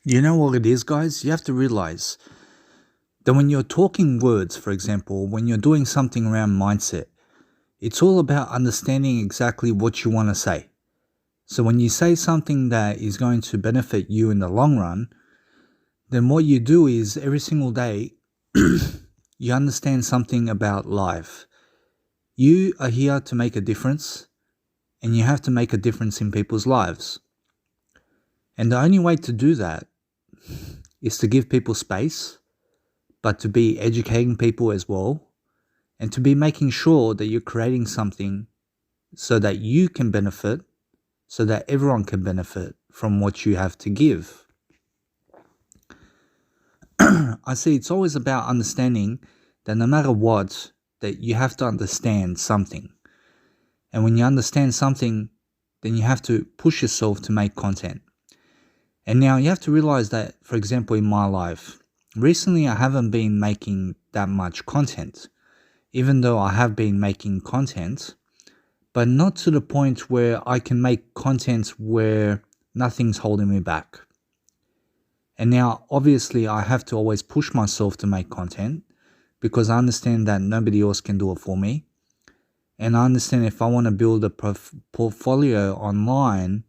You know what it is, guys? You have to realize that when you're talking words, for example, when you're doing something around mindset, it's all about understanding exactly what you want to say. So when you say something that is going to benefit you in the long run, then what you do is every single day, you understand something about life. You are here to make a difference, and you have to make a difference in people's lives. And the only way to do that is to give people space, but to be educating people as well, and to be making sure that you're creating something so that you can benefit, so that everyone can benefit from what you have to give. I see it's always about understanding that no matter what, that you have to understand something. And when you understand something, then you have to push yourself to make content. And now you have to realize that, for example, in my life, recently I haven't been making that much content, even though I have been making content, but not to the point where I can make content where nothing's holding me back. And now, obviously, I have to always push myself to make content because I understand that nobody else can do it for me. And I understand if I want to build a portfolio online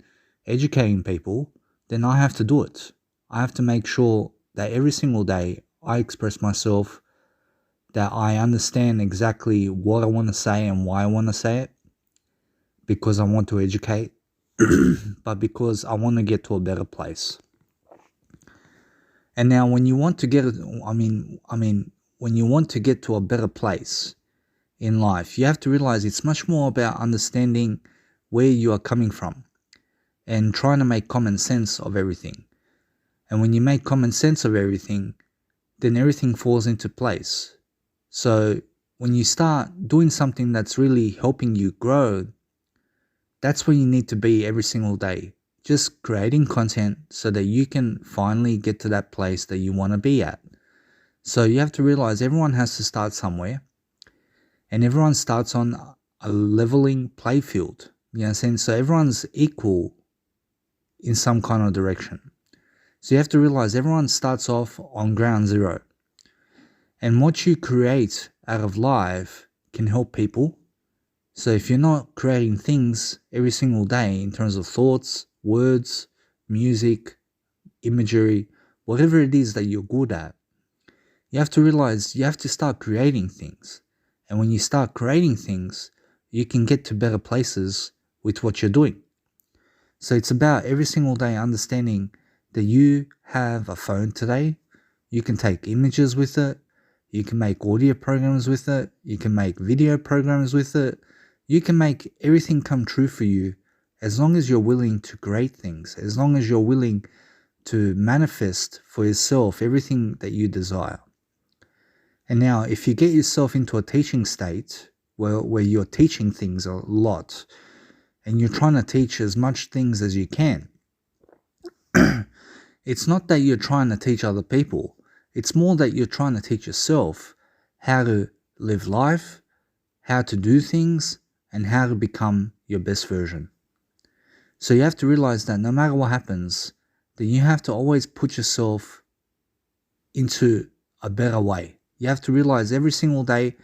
educating people, then I have to do it. I have to make sure that every single day I express myself, that I understand exactly what I want to say and why I want to say it, because I want to educate, but because I want to get to a better place. And now when you want to get when you want to get to a better place in life, you have to realize it's much more about understanding where you are coming from and trying to make common sense of everything. And when you make common sense of everything, then everything falls into place. So when you start doing something that's really helping you grow, that's where you need to be every single day. Just creating content so that you can finally get to that place that you want to be at. So you have to realize everyone has to start somewhere, and everyone starts on a leveling play field. You know what I'm saying? So everyone's equal in some kind of direction. So you have to realize everyone starts off on ground zero. And what you create out of life can help people. So if you're not creating things every single day in terms of thoughts, words, music, imagery, whatever it is that you're good at, you have to realize you have to start creating things. And when you start creating things, you can get to better places with what you're doing. So it's about every single day understanding that you have a phone today. You can take images with it. You can make audio programs with it. You can make video programs with it. You can make everything come true for you as long as you're willing to create things, as long as you're willing to manifest for yourself everything that you desire. And now, if you get yourself into a teaching state where you're teaching things a lot and you're trying to teach as much things as you can, it's not that you're trying to teach other people. It's more that you're trying to teach yourself how to live life, how to do things, and how to become your best version. So you have to realize that no matter what happens, then you have to always put yourself into a better way. You have to realize every single day,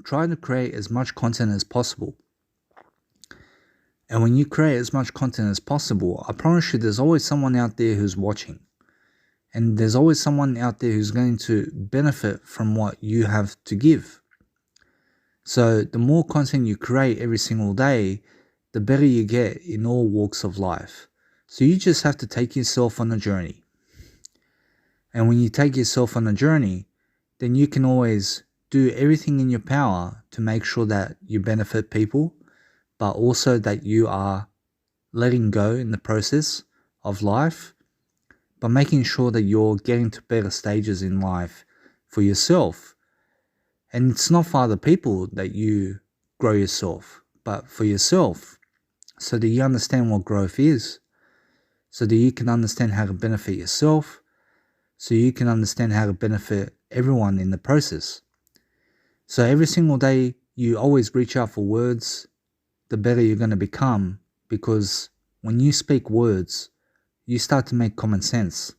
try to create as much content as possible. And when you create as much content as possible, I promise you there's always someone out there who's watching. And there's always someone out there who's going to benefit from what you have to give. So the more content you create every single day, the better you get in all walks of life. So you just have to take yourself on a journey. And when you take yourself on a journey, then you can always do everything in your power to make sure that you benefit people, but also that you are letting go in the process of life, but making sure that you're getting to better stages in life for yourself. And it's not for other people that you grow yourself, but for yourself, so that you understand what growth is, so that you can understand how to benefit yourself, so you can understand how to benefit everyone in the process. So every single day, you always reach out for words, the better you're going to become, because when you speak words, you start to make common sense.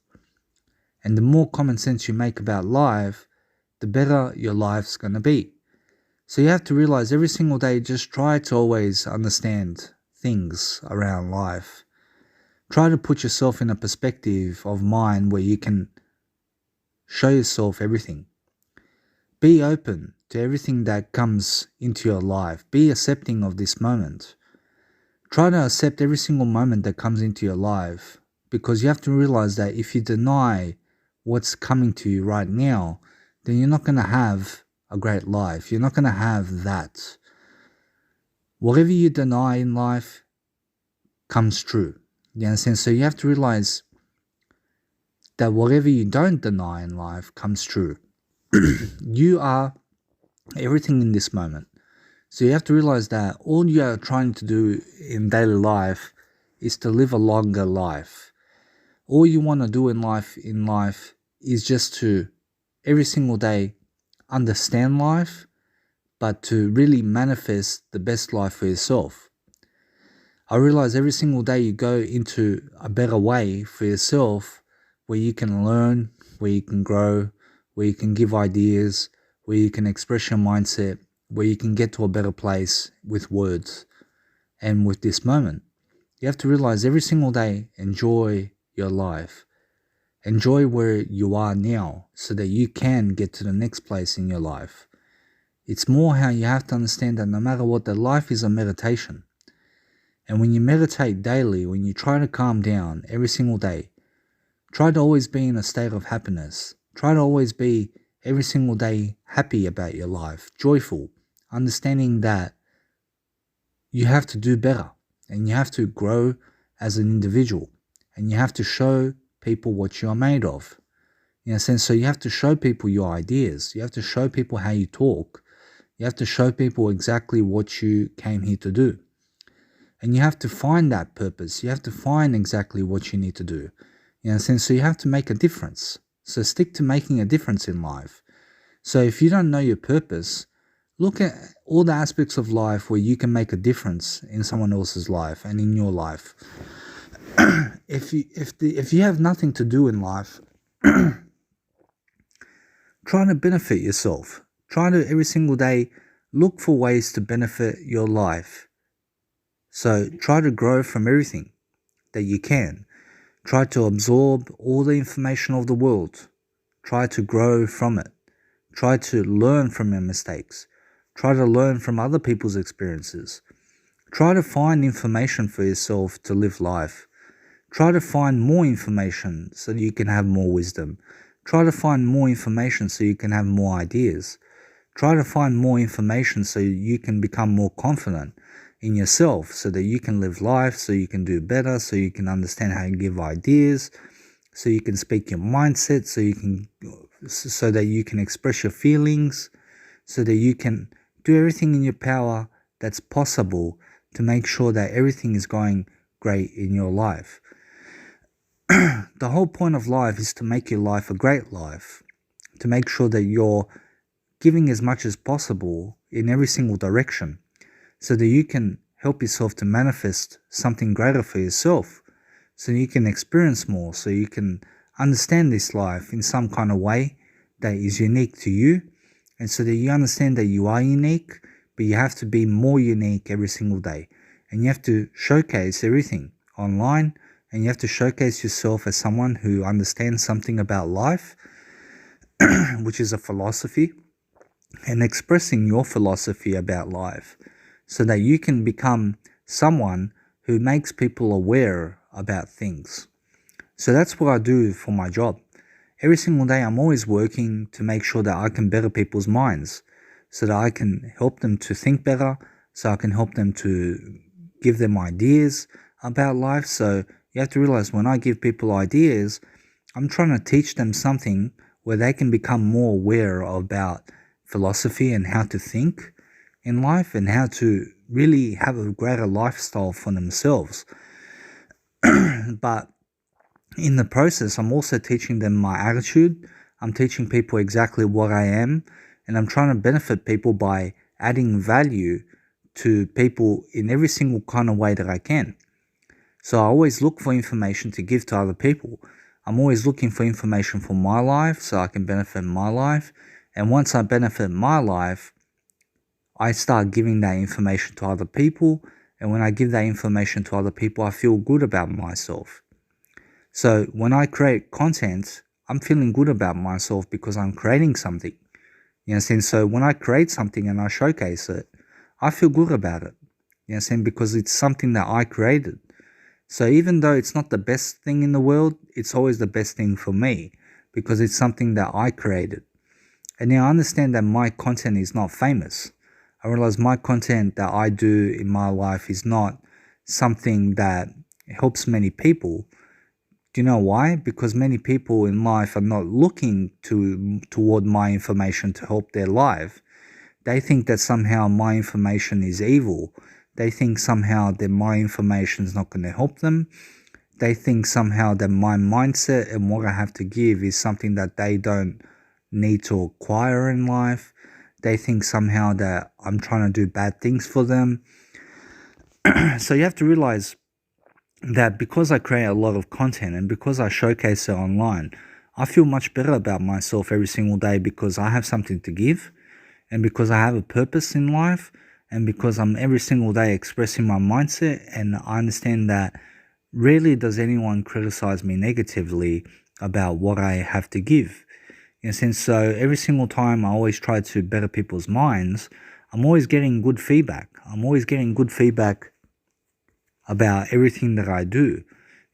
And the more common sense you make about life, the better your life's going to be. So you have to realize every single day, just try to always understand things around life. Try to put yourself in a perspective of mind where you can show yourself everything. Be open to everything that comes into your life. Be accepting of this moment. Try to accept every single moment that comes into your life, because you have to realize that if you deny what's coming to you right now, then you're not going to have a great life. You're not going to have that. Whatever you deny in life comes true. You understand? So you have to realize that whatever you don't deny in life comes true. You are everything in this moment. So you have to realize that all you are trying to do in daily life is to live a longer life. All you want to do in life is just to every single day understand life, but to really manifest the best life for yourself. I realize every single day you go into a better way for yourself, where you can learn, where you can grow, where you can give ideas, where you can express your mindset, where you can get to a better place with words and with this moment. You have to realize every single day, enjoy your life. Enjoy where you are now so that you can get to the next place in your life. It's more how you have to understand that no matter what, that life is a meditation. And when you meditate daily, when you try to calm down every single day, try to always be in a state of happiness. Try to always be every single day happy about your life, joyful, understanding that you have to do better and you have to grow as an individual and you have to show people what you are made of. In a sense, so you have to show people your ideas. You have to show people how you talk. You have to show people exactly what you came here to do. And you have to find that purpose. You have to find exactly what you need to do. In a sense, so you have to make a difference. So stick to making a difference in life. So if you don't know your purpose, look at all the aspects of life where you can make a difference in someone else's life and in your life. If you have nothing to do in life, try to benefit yourself. Try to every single day look for ways to benefit your life. So try to grow from everything that you can. Try to absorb all the information of the world. Try to grow from it. Try to learn from your mistakes. Try to learn from other people's experiences. Try to find information for yourself to live life. Try to find more information so that you can have more wisdom. Try to find more information so you can have more ideas. Try to find more information so you can become more confident in yourself, so that you can live life, so you can do better, so you can understand how to give ideas, so you can speak your mindset, so that you can express your feelings, so that you can do everything in your power that's possible to make sure that everything is going great in your life. The whole point of life is to make your life a great life, to make sure that you're giving as much as possible in every single direction, so that you can help yourself to manifest something greater for yourself, so you can experience more, so you can understand this life in some kind of way that is unique to you, and so that you understand that you are unique, but you have to be more unique every single day. And you have to showcase everything online, and you have to showcase yourself as someone who understands something about life, which is a philosophy, and expressing your philosophy about life, so that you can become someone who makes people aware about things. So that's what I do for my job. Every single day I'm always working to make sure that I can better people's minds, so that I can help them to think better, so I can help them to give them ideas about life. So you have to realize, when I give people ideas, I'm trying to teach them something where they can become more aware about philosophy and how to think in life and how to really have a greater lifestyle for themselves. But in the process, I'm also teaching them my attitude. I'm teaching people exactly what I am, and I'm trying to benefit people by adding value to people in every single kind of way that I can. So I always look for information to give to other people. I'm always looking for information for my life so I can benefit my life. And once I benefit my life, I start giving that information to other people. And when I give that information to other people, I feel good about myself. So when I create content, I'm feeling good about myself because I'm creating something. You know what I'm saying? So when I create something and I showcase it, I feel good about it. You know what I'm saying? Because it's something that I created. So even though it's not the best thing in the world, it's always the best thing for me because it's something that I created. And now I understand that my content is not famous. I realize my content that I do in my life is not something that helps many people. Do you know why? Because many people in life are not looking toward my information to help their life. They think that somehow my information is evil. They think somehow that my information is not going to help them. They think somehow that my mindset and what I have to give is something that they don't need to acquire in life. They think somehow that I'm trying to do bad things for them. So you have to realize that because I create a lot of content and because I showcase it online, I feel much better about myself every single day because I have something to give and because I have a purpose in life and because I'm every single day expressing my mindset, and I understand that rarely does anyone criticize me negatively about what I have to give. In a sense, so every single time I always try to better people's minds, I'm always getting good feedback. I'm always getting good feedback about everything that I do.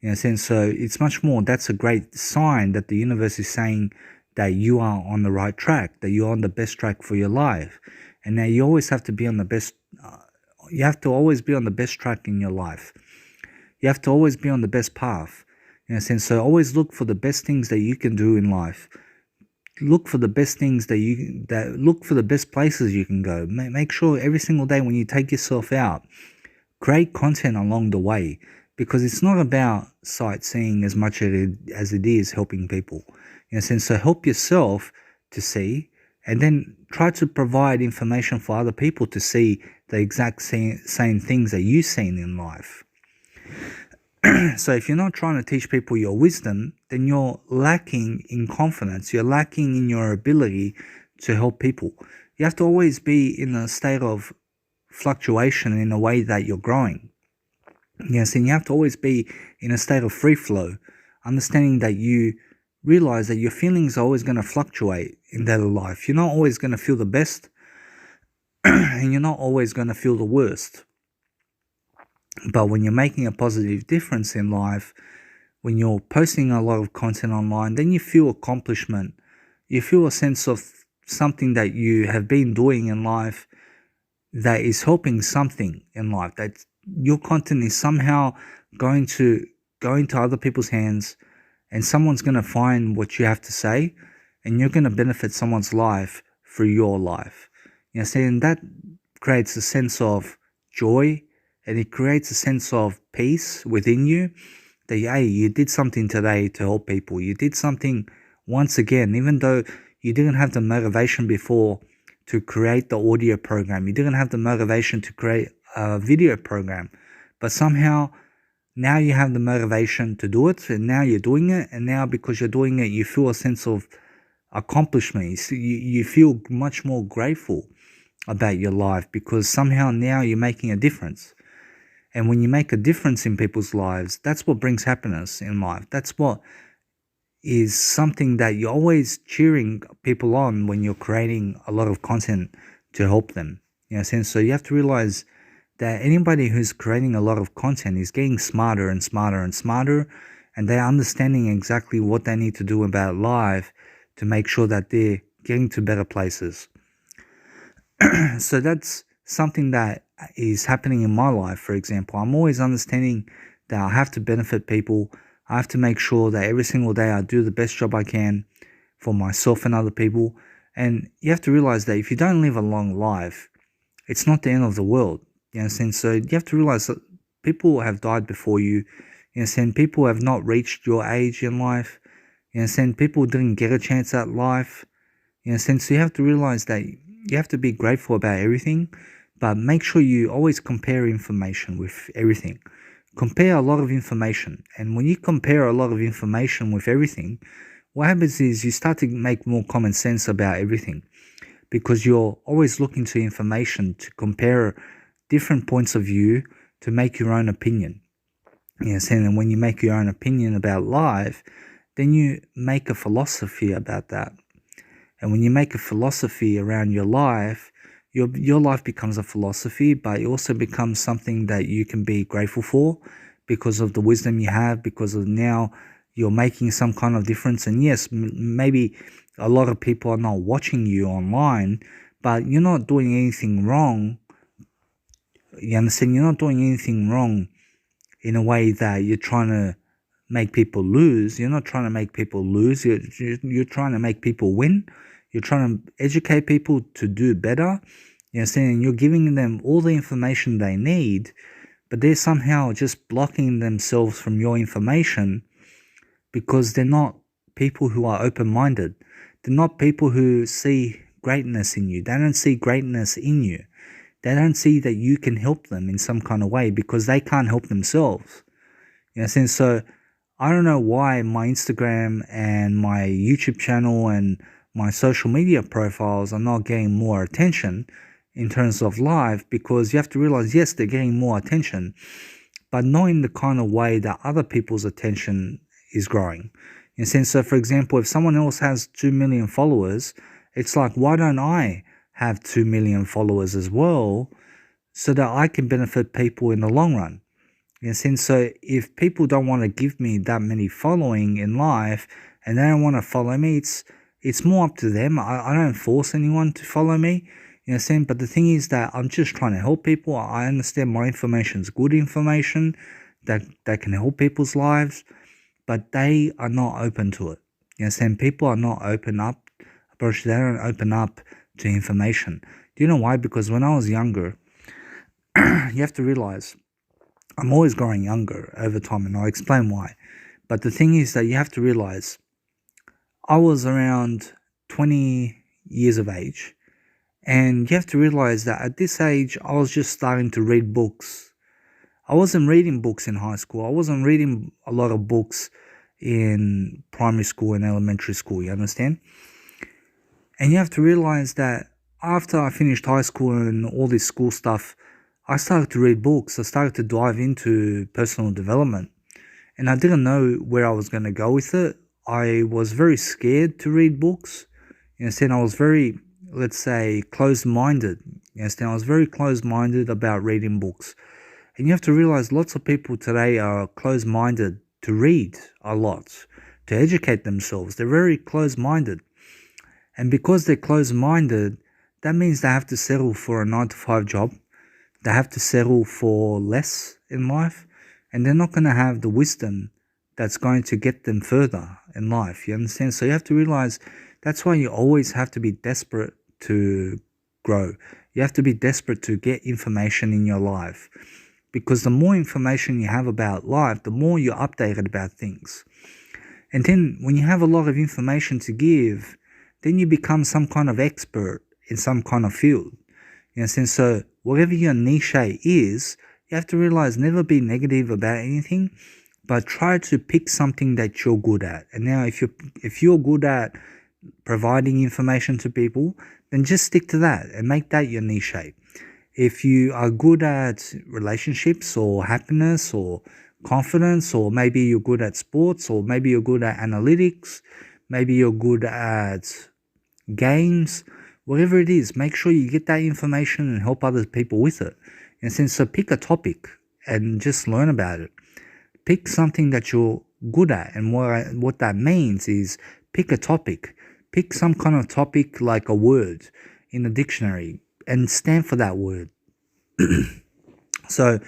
In a sense, so it's much more, that's a great sign that the universe is saying that you are on the right track, that you're on the best track for your life. And now you always have to be on the best, you have to always be on the best track in your life. You have to always be on the best path. In a sense, so always look for the best things that you can do in life. Look for the best things look for the best places you can go. Make sure every single day when you take yourself out, create content along the way, because it's not about sightseeing as much as it is helping people. In a sense, so help yourself to see, and then try to provide information for other people to see the exact same things that you've seen in life. So if you're not trying to teach people your wisdom, then you're lacking in confidence. You're lacking in your ability to help people. You have to always be in a state of fluctuation in a way that you're growing. Yes, and you have to always be in a state of free flow, understanding that you realize that your feelings are always going to fluctuate in daily life. You're not always going to feel the best and you're not always going to feel the worst. But when you're making a positive difference in life, when you're posting a lot of content online, then you feel accomplishment. You feel a sense of something that you have been doing in life that is helping something in life, that your content is somehow going to go into other people's hands and someone's going to find what you have to say and you're going to benefit someone's life through your life. You know, saying that creates a sense of joy and it creates a sense of peace within you that, hey, you did something today to help people. You did something once again, even though you didn't have the motivation before to create the audio program. You didn't have the motivation to create a video program, but somehow now you have the motivation to do it, and now you're doing it, and now because you're doing it, you feel a sense of accomplishment. You feel much more grateful about your life because somehow now you're making a difference. And when you make a difference in people's lives, that's what brings happiness in life. That's what is something that you're always cheering people on when you're creating a lot of content to help them. You know, so you have to realize that anybody who's creating a lot of content is getting smarter and smarter and smarter, and they're understanding exactly what they need to do about life to make sure that they're getting to better places. So that's something that is happening in my life. For example, I'm always understanding that I have to benefit people. I have to make sure that every single day I do the best job I can for myself and other people. And you have to realize that if you don't live a long life, it's not the end of the world. You understand? So you have to realize that people have died before you. You understand? People have not reached your age in life. You understand? People didn't get a chance at life. You understand? So you have to realize that you have to be grateful about everything, but make sure you always compare information with everything. compare a lot of information. And when you compare a lot of information with everything, what happens is you start to make more common sense about everything, because you're always looking to information to compare different points of view to make your own opinion. Yes, and when you make your own opinion about life, then you make a philosophy about that. And when you make a philosophy around your life, your life becomes a philosophy, but it also becomes something that you can be grateful for because of the wisdom you have, because of now you're making some kind of difference. And yes, maybe a lot of people are not watching you online, but you're not doing anything wrong. You understand? You're not doing anything wrong in a way that you're trying to make people lose. You're not trying to make people lose. You're trying to make people win. You're trying to educate people to do better. You know, saying you're giving them all the information they need, but they're somehow just blocking themselves from your information because they're not people who are open-minded. They're not people who see greatness in you. They don't see greatness in you. They don't see that you can help them in some kind of way because they can't help themselves. You know, so I don't know why my Instagram and my YouTube channel and my social media profiles are not getting more attention in terms of life, because you have to realize, yes, they're getting more attention, but not in the kind of way that other people's attention is growing. In a sense, so for example, if someone else has 2 million followers, it's like, why don't I have 2 million followers as well so that I can benefit people in the long run? In a sense, so if people don't want to give me that many following in life and they don't want to follow me, it's more up to them. I don't force anyone to follow me, in a sense, but the thing is that I'm just trying to help people. I understand my information is good information that can help people's lives, but they are not open to it. You understand? People are not open up, they don't open up to information. Do you know why? Because when I was younger, you have to realize I'm always growing younger over time, and I'll explain why. But the thing is that you have to realize I was around 20 years of age, and you have to realize that at this age, I was just starting to read books. I wasn't reading books in high school. I wasn't reading a lot of books in primary school and elementary school, you understand? And you have to realize that after I finished high school and all this school stuff, I started to read books. I started to dive into personal development. And I didn't know where I was going to go with it. I was very scared to read books. You understand? I was very, let's say, closed-minded. You understand? I was very closed-minded about reading books. And you have to realize lots of people today are closed-minded to read a lot, to educate themselves. They're very closed-minded. And because they're closed-minded, that means they have to settle for a 9-to-5 job. They have to settle for less in life. And they're not going to have the wisdom that's going to get them further in life. You understand? So you have to realize that's why you always have to be desperate to grow. You have to be desperate to get information in your life. Because the more information you have about life, the more you're updated about things. And then when you have a lot of information to give, then you become some kind of expert in some kind of field. You know, so whatever your niche is, you have to realize never be negative about anything, but try to pick something that you're good at. And now if you're good at providing information to people, then just stick to that and make that your niche. If you are good at relationships or happiness or confidence, or maybe you're good at sports, or maybe you're good at analytics, maybe you're good at games, whatever it is, make sure you get that information and help other people with it. In a sense, so pick a topic and just learn about it. Pick something that you're good at, and what that means is pick a topic. Pick some kind of topic, like a word in the dictionary, and stand for that word. So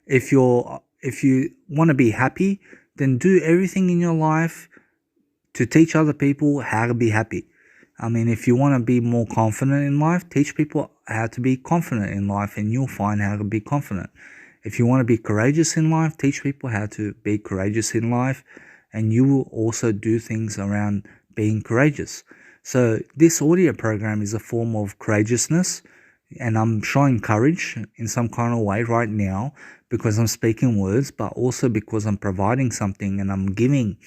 if you want to be happy, then do everything in your life to teach other people how to be happy. I mean, if you want to be more confident in life, teach people how to be confident in life, and you'll find how to be confident. If you want to be courageous in life, teach people how to be courageous in life, and you will also do things around being courageous. So this audio program is a form of courageousness, and I'm showing courage in some kind of way right now, because I'm speaking words, but also because I'm providing something and I'm giving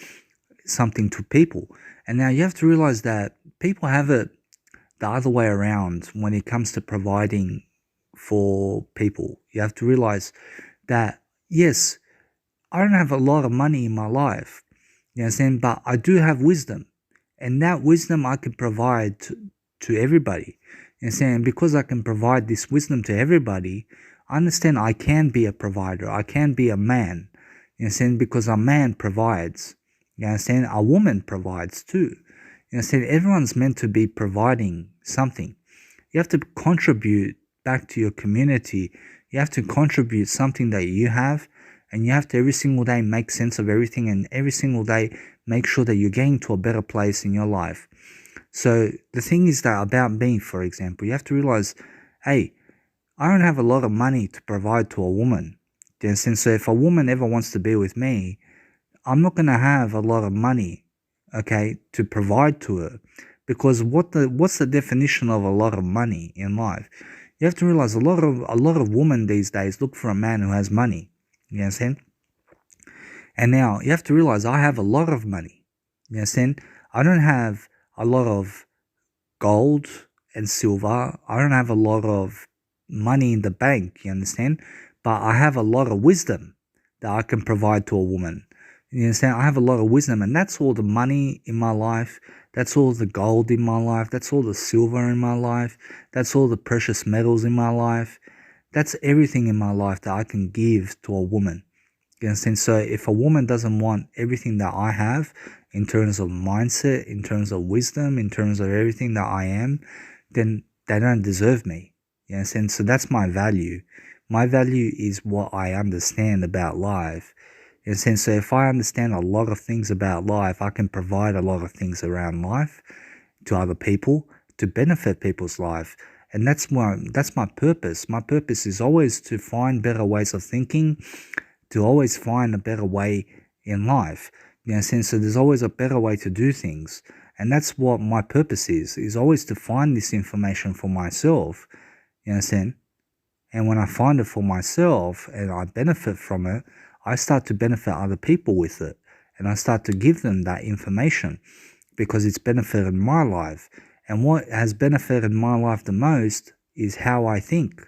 something to people. And now you have to realize that people have it the other way around when it comes to providing for people. You have to realize that, yes, I don't have a lot of money in my life, you know what I'm saying, but I do have wisdom. And that wisdom I can provide to everybody. You know what I'm saying? Because I can provide this wisdom to everybody, I understand I can be a provider. I can be a man. You know what I'm saying? Because a man provides. You know what I'm saying? A woman provides too. You know what I'm saying? Everyone's meant to be providing something. You have to contribute back to your community. You have to contribute something that you have, and you have to every single day make sense of everything, and every single day make sure that you're getting to a better place in your life. So the thing is that about me, for example, you have to realize, hey, I don't have a lot of money to provide to a woman. You understand? So if a woman ever wants to be with me, I'm not gonna have a lot of money, okay, to provide to her, because what's the definition of a lot of money in life? You have to realize a lot of women these days look for a man who has money. You understand? And now you have to realize I have a lot of money. You understand? I don't have a lot of gold and silver. I don't have a lot of money in the bank, you understand? But I have a lot of wisdom that I can provide to a woman. You understand? I have a lot of wisdom, and that's all the money in my life. That's all the gold in my life. That's all the silver in my life. That's all the precious metals in my life. That's everything in my life that I can give to a woman. You understand? So if a woman doesn't want everything that I have in terms of mindset, in terms of wisdom, in terms of everything that I am, then they don't deserve me. You understand? So that's my value. My value is what I understand about life. You understand? So if I understand a lot of things about life, I can provide a lot of things around life to other people to benefit people's life. And that's my purpose. My purpose is always to find better ways of thinking, to always find a better way in life. You know, so there's always a better way to do things. And that's what my purpose is always to find this information for myself. You understand? And when I find it for myself and I benefit from it, I start to benefit other people with it. And I start to give them that information because it's benefited my life. And what has benefited my life the most is how I think.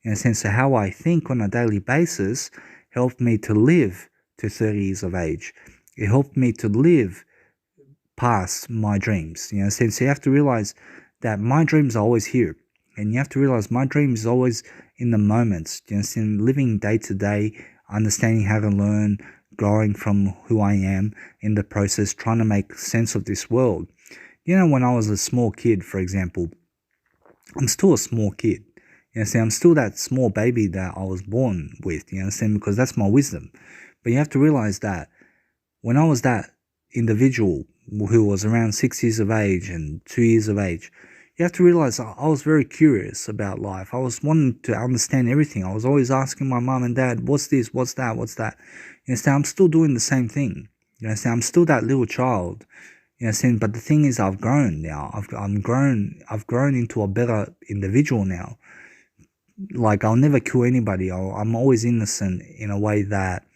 In a sense, so how I think on a daily basis helped me to live to 30 years of age. It helped me to live past my dreams. You know, so you have to realize that my dreams are always here. And you have to realize my dream is always in the moments. You know, so living day to day, understanding how to learn, growing from who I am in the process, trying to make sense of this world. You know, when I was a small kid, for example, I'm still a small kid. You understand? I'm still that small baby that I was born with, you understand? Because that's my wisdom. But you have to realize that when I was that individual who was around 6 years of age and 2 years of age, you have to realize I was very curious about life. I was wanting to understand everything. I was always asking my mom and dad, what's this, what's that, what's that? You understand? I'm still doing the same thing. You understand? I'm still that little child. You know, but the thing is, I've grown now. I've grown into a better individual now. Like, I'll never kill anybody. I'm always innocent in a way that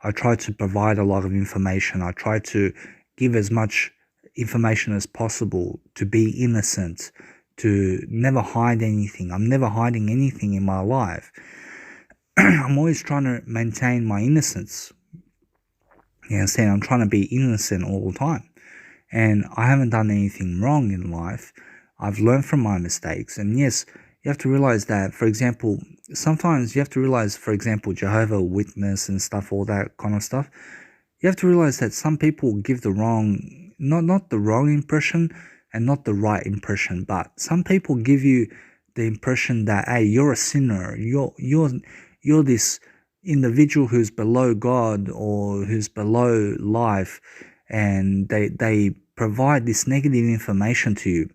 I try to provide a lot of information. I try to give as much information as possible, to be innocent, to never hide anything. I'm never hiding anything in my life. I'm always trying to maintain my innocence. You know, I'm trying to be innocent all the time. And I haven't done anything wrong in life. I've learned from my mistakes. And yes, you have to realize that, for example, sometimes you have to realize, for example, Jehovah's Witness and stuff, all that kind of stuff. You have to realize that some people give the wrong, not the wrong impression and not the right impression, but some people give you the impression that, hey, you're a sinner. You're this individual who's below God or who's below life. And they provide this negative information to you,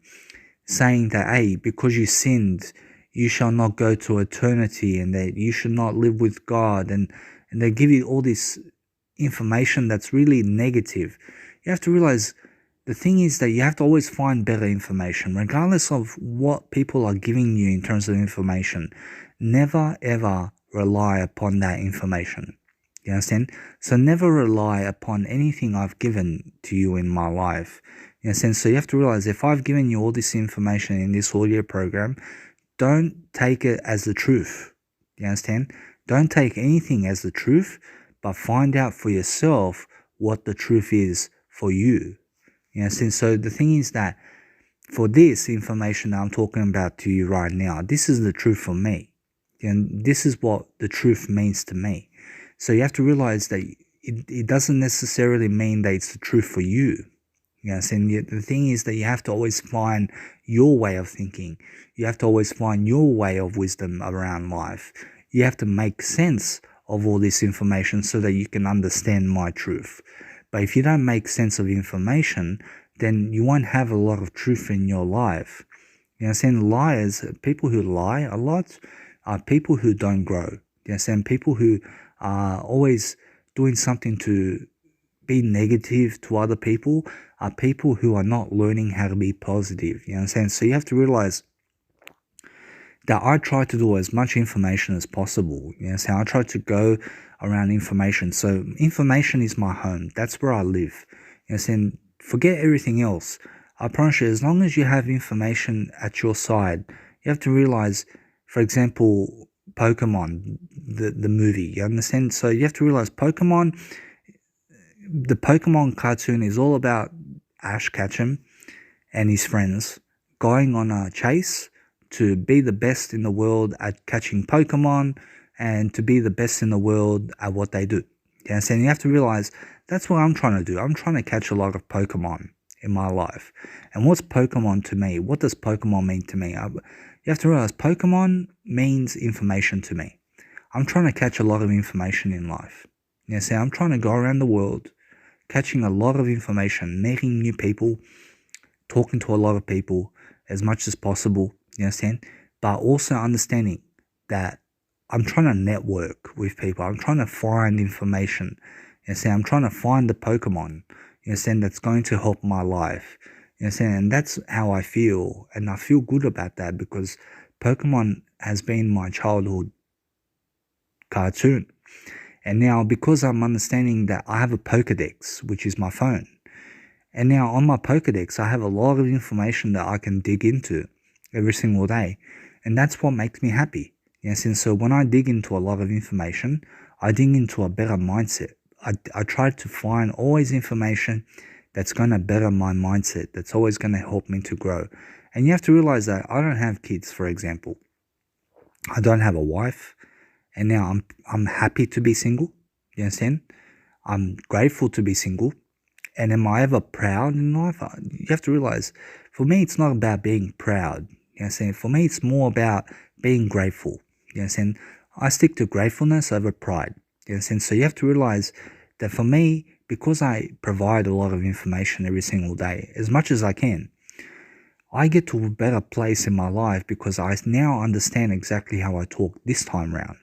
saying that, hey, because you sinned, you shall not go to eternity, and that you should not live with God, and they give you all this information that's really negative. You have to realize the thing is that you have to always find better information, regardless of what people are giving you in terms of information. Never ever rely upon that information. You understand? So never rely upon anything I've given to you in my life. You understand? So you have to realize if I've given you all this information in this audio program, don't take it as the truth. You understand? Don't take anything as the truth, but find out for yourself what the truth is for you. You understand? So the thing is that for this information that I'm talking about to you right now, this is the truth for me. And this is what the truth means to me. So you have to realize that it doesn't necessarily mean that it's the truth for you. Yes, and the thing is that you have to always find your way of thinking. You have to always find your way of wisdom around life. You have to make sense of all this information so that you can understand my truth. But if you don't make sense of information, then you won't have a lot of truth in your life. You understand? Liars, people who lie a lot, are people who don't grow. You understand? People who are always doing something to be negative to other people are people who are not learning how to be positive. You understand? So you have to realize that I try to do as much information as possible. You understand? I try to go around information. So information is my home. That's where I live. You understand? Forget everything else. I promise you, as long as you have information at your side, you have to realize, for example, Pokemon, the movie. You understand? So you have to realize the Pokemon cartoon is all about Ash Ketchum and his friends going on a chase to be the best in the world at catching Pokemon and to be the best in the world at what they do. You understand? You have to realize that's what I'm trying to do. I'm trying to catch a lot of Pokemon in my life. And what's Pokemon to me? What does Pokemon mean to me? You have to realize Pokemon means information to me. I'm trying to catch a lot of information in life. You know, I'm trying to go around the world, catching a lot of information, meeting new people, talking to a lot of people as much as possible, you understand? But also understanding that I'm trying to network with people. I'm trying to find information. You understand? I'm trying to find the Pokemon, you understand, that's going to help my life. You understand? And that's how I feel. And I feel good about that because Pokemon has been my childhood cartoon. And now because I'm understanding that I have a Pokedex, which is my phone. And now on my Pokedex, I have a lot of information that I can dig into every single day. And that's what makes me happy. Yes, and so when I dig into a lot of information, I dig into a better mindset. I try to find always information that's going to better my mindset, that's always going to help me to grow. And you have to realize that I don't have kids, for example. I don't have a wife. And now I'm happy to be single. You understand? I'm grateful to be single. And am I ever proud in life? You have to realize, for me, it's not about being proud. You understand? For me, it's more about being grateful. You understand? I stick to gratefulness over pride. You understand? So you have to realize that for me, because I provide a lot of information every single day, as much as I can, I get to a better place in my life because I now understand exactly how I talk this time round.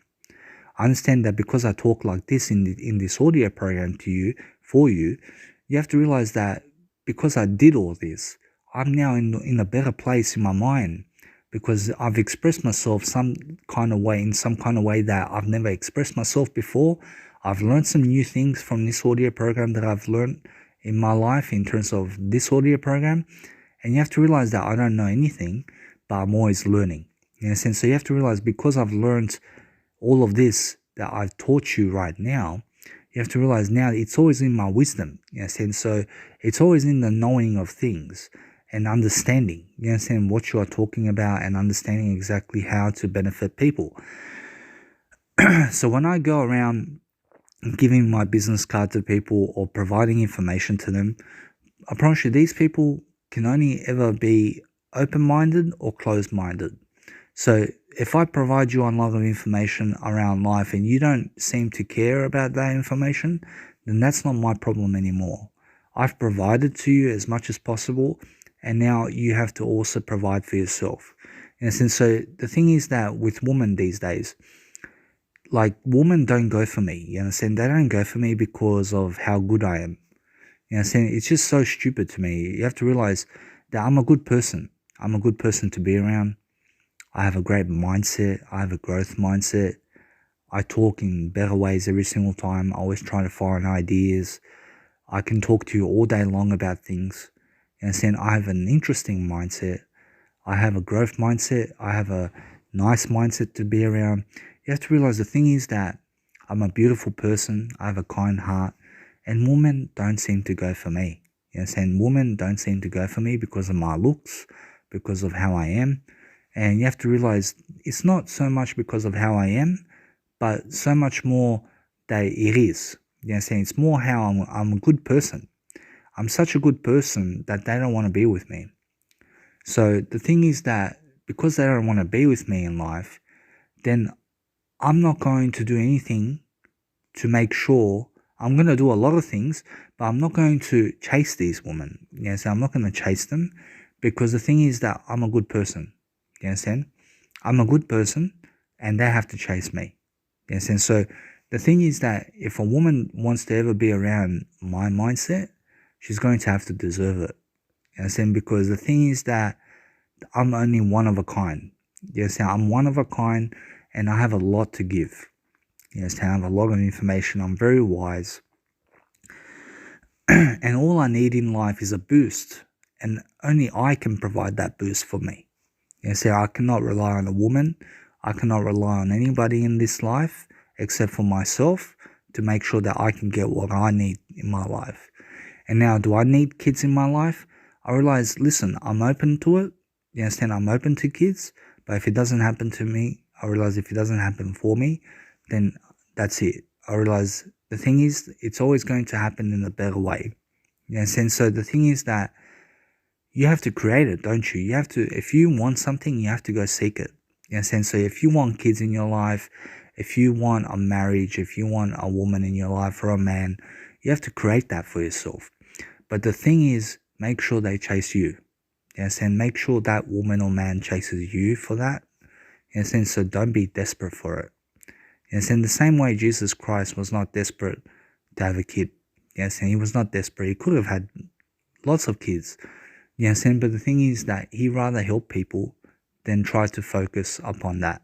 I understand that because I talk like this in this audio program to you, for you, you have to realize that because I did all this, I'm now in a better place in my mind because I've expressed myself in some kind of way that I've never expressed myself before. I've learned some new things from this audio program that I've learned in my life in terms of this audio program. And you have to realize that I don't know anything, but I'm always learning. In a sense, so you have to realize because I've learned all of this that I've taught you right now, you have to realize now it's always in my wisdom. You understand? So it's always in the knowing of things and understanding. You understand what you are talking about and understanding exactly how to benefit people. So when I go around giving my business card to people or providing information to them, I promise you these people can only ever be open-minded or closed-minded. So if I provide you a lot of information around life and you don't seem to care about that information, then that's not my problem anymore. I've provided to you as much as possible, and now you have to also provide for yourself. In a sense, so the thing is that with women these days, like women don't go for me, you understand? They don't go for me because of how good I am. You understand? It's just so stupid to me. You have to realize that I'm a good person. I'm a good person to be around. I have a great mindset. I have a growth mindset. I talk in better ways every single time. I always try to find ideas. I can talk to you all day long about things. And then I have an interesting mindset. I have a growth mindset. I have a nice mindset to be around. You have to realize the thing is that I'm a beautiful person. I have a kind heart. And women don't seem to go for me. You know what I'm saying? Women don't seem to go for me because of my looks, because of how I am. And you have to realize it's not so much because of how I am, but so much more that it is. You know what I'm saying? It's more how I'm a good person. I'm such a good person that they don't want to be with me. So the thing is that because they don't want to be with me in life, then I'm not going to do anything to make sure. I'm going to do a lot of things, but I'm not going to chase these women. You know, so I'm not going to chase them because the thing is that I'm a good person. You understand? I'm a good person and they have to chase me. You understand? So the thing is that if a woman wants to ever be around my mindset, she's going to have to deserve it. You understand? Because the thing is that I'm only one of a kind. You understand? I'm one of a kind and I have a lot to give. You understand? I have a lot of information. I'm very wise. And all I need in life is a boost. And only I can provide that boost for me. You see, I cannot rely on a woman. I cannot rely on anybody in this life except for myself to make sure that I can get what I need in my life. And now, do I need kids in my life? I realize, listen, I'm open to it. You understand? I'm open to kids. But if it doesn't happen to me, I realize if it doesn't happen for me, then that's it. I realize the thing is, it's always going to happen in a better way. You understand? So the thing is that you have to create it, don't you? You have to, if you want something, you have to go seek it. You understand? So if you want kids in your life, if you want a marriage, if you want a woman in your life or a man, you have to create that for yourself. But the thing is, make sure they chase you. You understand? Make sure that woman or man chases you for that. You understand? So don't be desperate for it. You understand? The same way Jesus Christ was not desperate to have a kid. You understand? He was not desperate. He could have had lots of kids. You understand? But the thing is that he rather help people than try to focus upon that.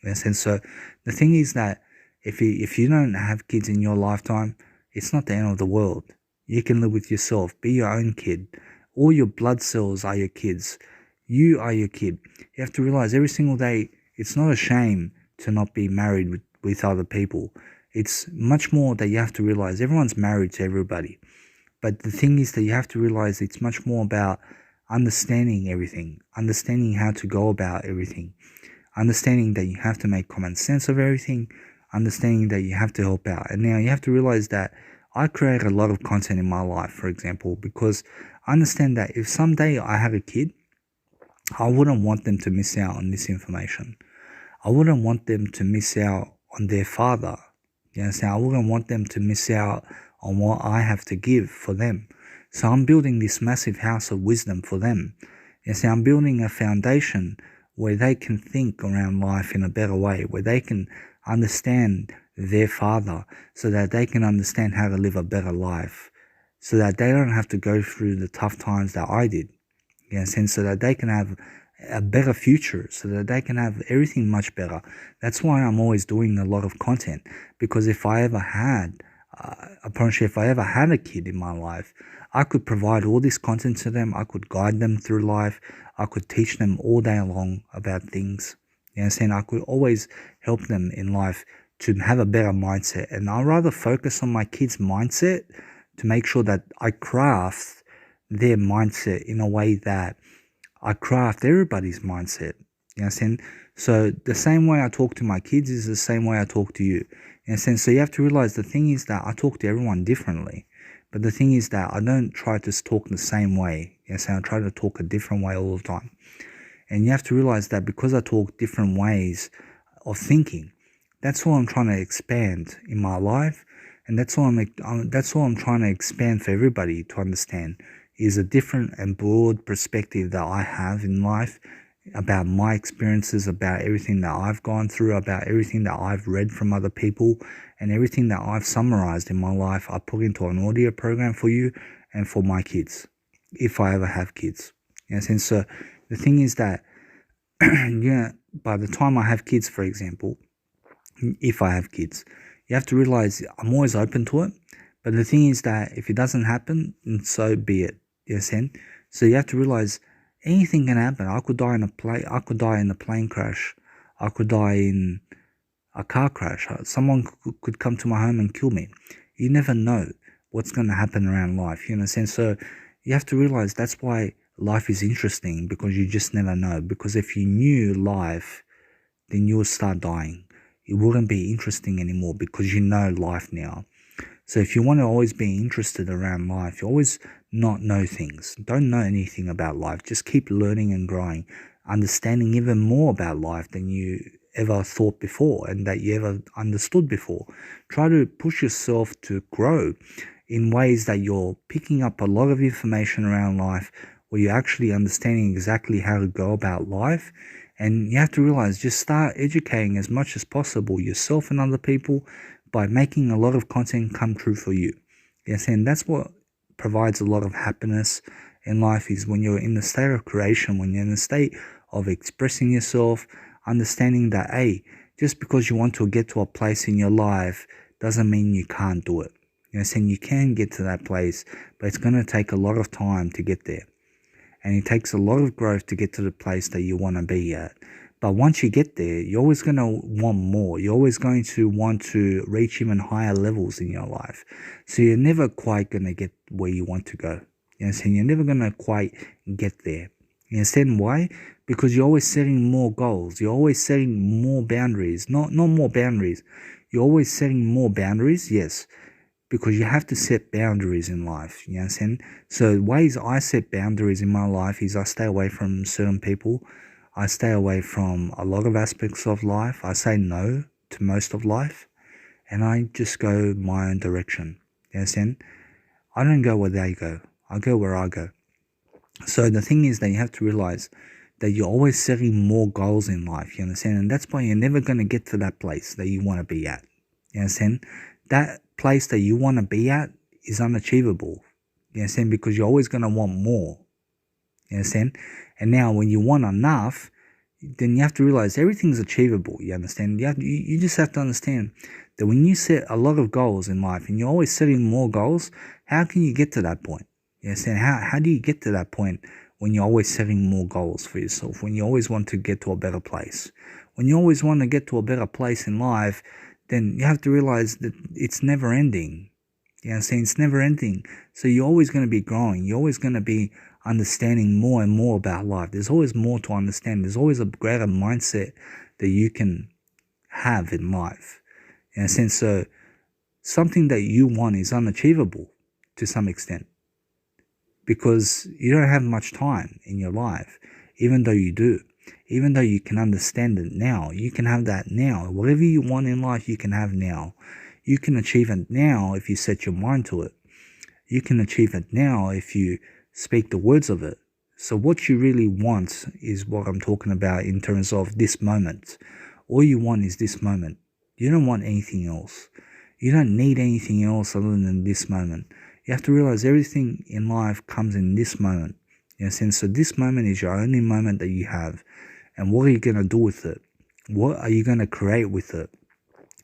You understand? So the thing is that if you don't have kids in your lifetime, it's not the end of the world. You can live with yourself. Be your own kid. All your blood cells are your kids. You are your kid. You have to realize every single day, it's not a shame to not be married with other people. It's much more that you have to realize everyone's married to everybody. But the thing is that you have to realize it's much more about understanding everything, understanding how to go about everything, understanding that you have to make common sense of everything, understanding that you have to help out. And now you have to realize that I create a lot of content in my life, for example, because I understand that if someday I have a kid, I wouldn't want them to miss out on this information. I wouldn't want them to miss out on their father. You understand? I wouldn't want them to miss out on what I have to give for them. So I'm building this massive house of wisdom for them. You see, I'm building a foundation where they can think around life in a better way, where they can understand their father so that they can understand how to live a better life, so that they don't have to go through the tough times that I did. You know, so that they can have a better future, so that they can have everything much better. That's why I'm always doing a lot of content, because if I ever had if I ever had a kid in my life, I could provide all this content to them. I could guide them through life. I could teach them all day long about things. You understand? I could always help them in life to have a better mindset. And I'd rather focus on my kids' mindset to make sure that I craft their mindset in a way that I craft everybody's mindset. You understand? So the same way I talk to my kids is the same way I talk to you. In a sense, so you have to realize the thing is that I talk to everyone differently. But the thing is that I don't try to talk the same way. You know, I try to talk a different way all the time. And you have to realize that because I talk different ways of thinking, that's all I'm trying to expand in my life. And that's all I'm trying to expand for everybody to understand is a different and broad perspective that I have in life about my experiences, about everything that I've gone through, about everything that I've read from other people, and everything that I've summarized in my life, I put into an audio program for you and for my kids, if I ever have kids. You know, and so the thing is that, yeah, by the time I have kids, for example, if I have kids. You have to realize I'm always open to it. But the thing is that if it doesn't happen, then so be it. You understand? So you have to realize anything can happen. I could die in a plane. I could die in a plane crash. I could die in a car crash. Someone could come to my home and kill me. You never know what's going to happen around life. You understand? So you have to realize that's why life is interesting, because you just never know. Because if you knew life, then you would start dying. It wouldn't be interesting anymore because you know life now. So if you want to always be interested around life, you always not know things. Don't know anything about life. Just keep learning and growing, understanding even more about life than you ever thought before and that you ever understood before. Try to push yourself to grow in ways that you're picking up a lot of information around life, where you're actually understanding exactly how to go about life. And you have to realize, just start educating as much as possible yourself and other people by making a lot of content come true for you. Yes, and that's what provides a lot of happiness in life, is when you're in the state of creation, when you're in the state of expressing yourself, understanding that, hey, just because you want to get to a place in your life doesn't mean you can't do it. You know, saying you can get to that place, but it's going to take a lot of time to get there. And it takes a lot of growth to get to the place that you want to be at. But once you get there, you're always going to want more. You're always going to want to reach even higher levels in your life. So you're never quite going to get where you want to go. You understand? You're never going to quite get there. You understand why? Because you're always setting more goals. You're always setting more boundaries. Not more boundaries. You're always setting more boundaries, yes, because you have to set boundaries in life. You understand? So ways I set boundaries in my life is I stay away from certain people. I stay away from a lot of aspects of life. I say no to most of life, and I just go my own direction. You understand? I don't go where they go. I go where I go. So the thing is that you have to realize that you're always setting more goals in life. You understand? And that's why you're never going to get to that place that you want to be at. You understand? That place that you want to be at is unachievable. You understand? Because you're always going to want more. You understand? And now when you want enough, then you have to realize everything's achievable. You understand? You just have to understand that when you set a lot of goals in life and you're always setting more goals, how can you get to that point? You understand? How do you get to that point when you're always setting more goals for yourself, when you always want to get to a better place? When you always want to get to a better place in life, then you have to realize that it's never ending. You know what I'm saying? It's never ending. So you're always going to be growing. You're always going to be understanding more and more about life. There's always more to understand. There's always a greater mindset that you can have in life. In a sense, so something that you want is unachievable to some extent, because you don't have much time in your life, even though you do. Even though you can understand it now, you can have that now. Whatever you want in life, you can have now. You can achieve it now if you set your mind to it. You can achieve it now if you speak the words of it. So what you really want is what I'm talking about in terms of this moment. All you want is this moment. You don't want anything else. You don't need anything else other than this moment. You have to realize everything in life comes in this moment. You know, so this moment is your only moment that you have. And what are you going to do with it? What are you going to create with it?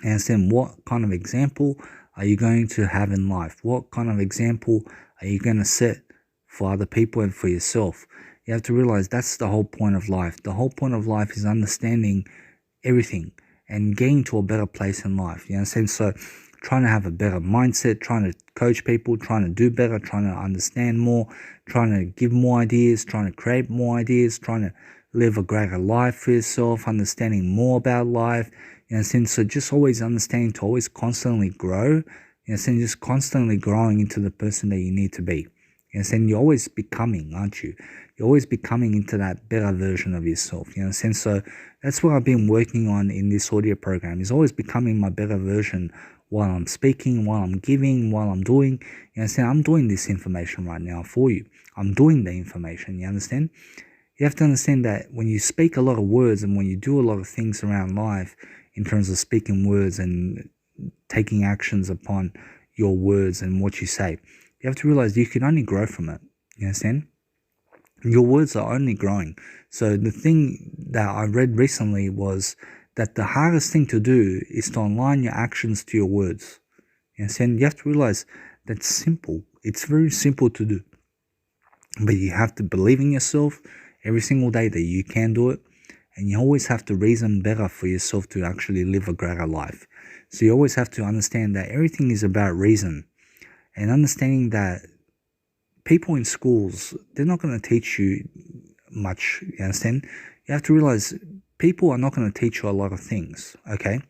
And then what kind of example are you going to have in life? What kind of example are you going to set for other people and for yourself? You have to realize that's the whole point of life. The whole point of life is understanding everything and getting to a better place in life. You know what I'm saying? So trying to have a better mindset, trying to coach people, trying to do better, trying to understand more, trying to give more ideas, trying to create more ideas, trying to live a greater life for yourself, understanding more about life. You know, so just always understanding to always constantly grow. You know, just constantly growing into the person that you need to be. You know, you're always becoming, aren't you? You're always becoming into that better version of yourself. You know, so that's what I've been working on in this audio program, is always becoming my better version while I'm speaking, while I'm giving, while I'm doing. You know, I'm doing this information right now for you. I'm doing the information. You understand? You have to understand that when you speak a lot of words and when you do a lot of things around life in terms of speaking words and taking actions upon your words and what you say, you have to realize you can only grow from it. You understand? Your words are only growing. So the thing that I read recently was that the hardest thing to do is to align your actions to your words. You understand? You have to realize that's simple. It's very simple to do. But you have to believe in yourself every single day that you can do it. And you always have to reason better for yourself to actually live a greater life. So you always have to understand that everything is about reason. And understanding that people in schools, they're not going to teach you much. You understand? You have to realize people are not going to teach you a lot of things. Okay?